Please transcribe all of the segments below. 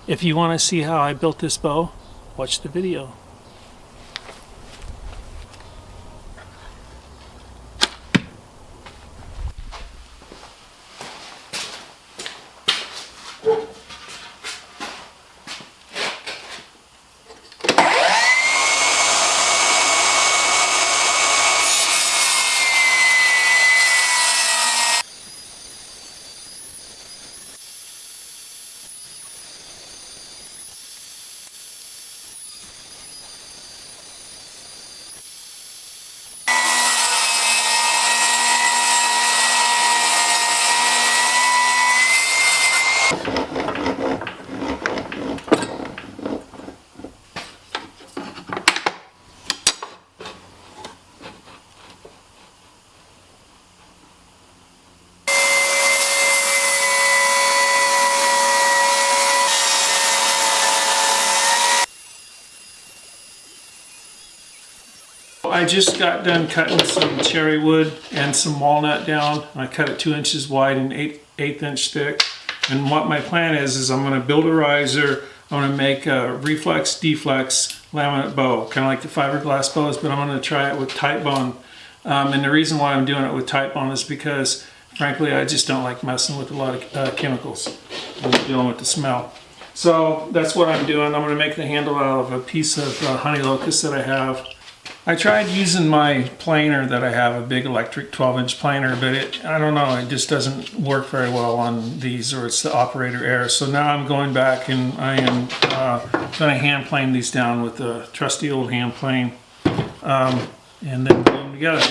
If you want to see how I built this bow, watch the video. I just got done cutting some cherry wood and some walnut down. I cut it 2 inches wide and 1/8 inch thick. And what my plan is I'm going to build a riser. I'm going to make a Reflex Deflex laminate bow, kind of like the fiberglass bows, but I'm going to try it with tight bone. And the reason why I'm doing it with tight bone is because, frankly, I just don't like messing with a lot of chemicals. I'm dealing with the smell. So that's what I'm doing. I'm going to make the handle out of a piece of honey locust that I have. I tried using my planer that I have, a big electric 12-inch planer, but I don't know, it just doesn't work very well on these, or it's the operator error. So now I'm going back and I am going to hand plane these down with the trusty old hand plane, and then glue them together.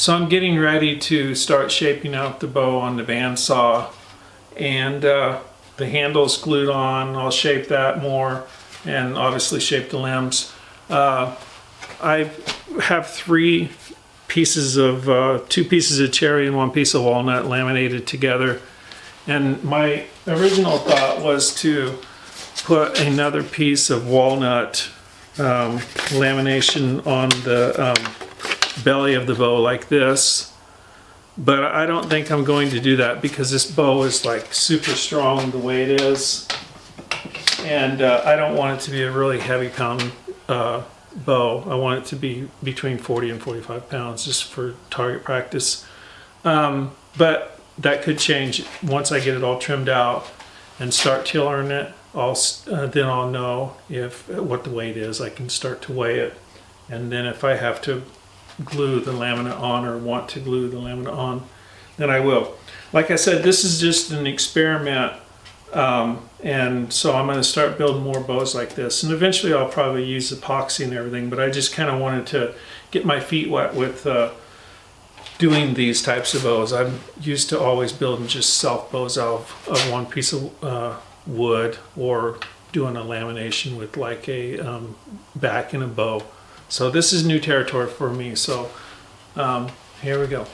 So I'm getting ready to start shaping out the bow on the bandsaw, and the handle's glued on. I'll shape that more and obviously shape the limbs. I have two pieces of cherry and one piece of walnut laminated together, and my original thought was to put another piece of walnut lamination on the belly of the bow like this, but I don't think I'm going to do that because this bow is like super strong the way it is, and I don't want it to be a really heavy pound bow. I want it to be between 40 and 45 pounds just for target practice, but that could change once I get it all trimmed out and start tillering it. Then I'll know what the weight is. I can start to weigh it, and then if I have to glue the laminate on or want to glue the laminate on, then I will. Like I said, this is just an experiment, and so I'm going to start building more bows like this, and eventually I'll probably use epoxy and everything, but I just kind of wanted to get my feet wet with doing these types of bows. I'm used to always building just self bows out of one piece of wood, or doing a lamination with like a back in a bow. So this is new territory for me. So here we go.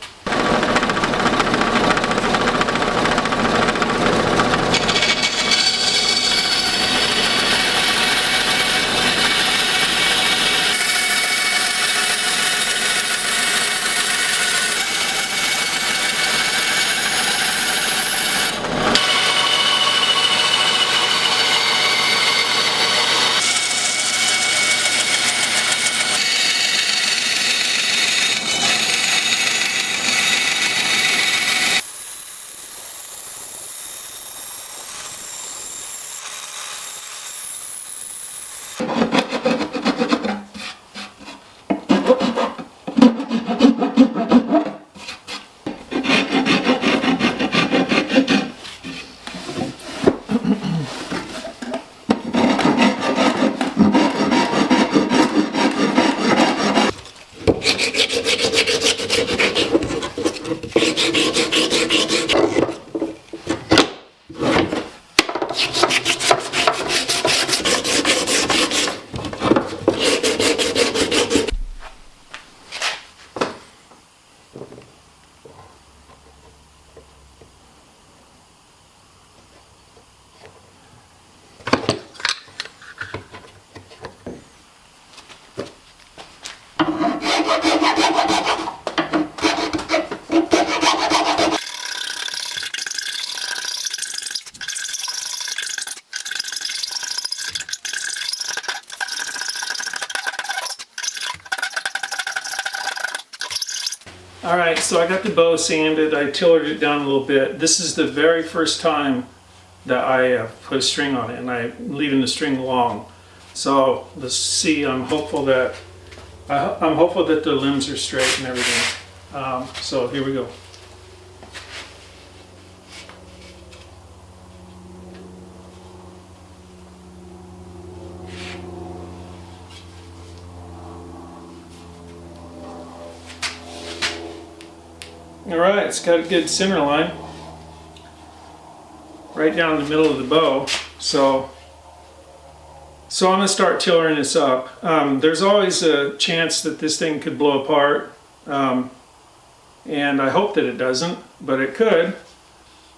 Alright, so I got the bow sanded, I tillered it down a little bit. This is the very first time that I put a string on it, and I'm leaving the string long. So let's see, I'm hopeful that the limbs are straight and everything. So here we go. Alright, it's got a good center line right down the middle of the bow. So I'm going to start tillering this up. There's always a chance that this thing could blow apart, and I hope that it doesn't, but it could.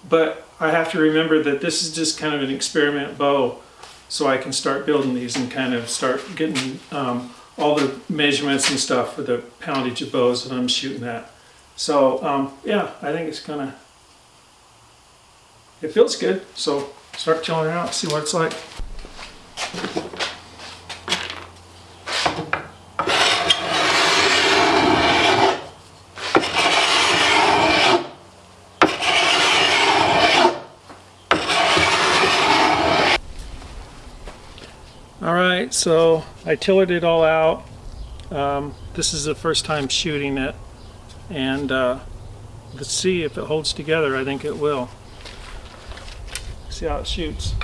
But I have to remember that this is just kind of an experiment bow, so I can start building these and kind of start getting all the measurements and stuff for the poundage of bows that I'm shooting at. So yeah, I think it feels good. So start tillering it out, see what it's like. Alright, so I tillered it all out. This is the first time shooting it, and let's see if it holds together. I think it will. See how it shoots.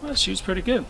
That shoots pretty good.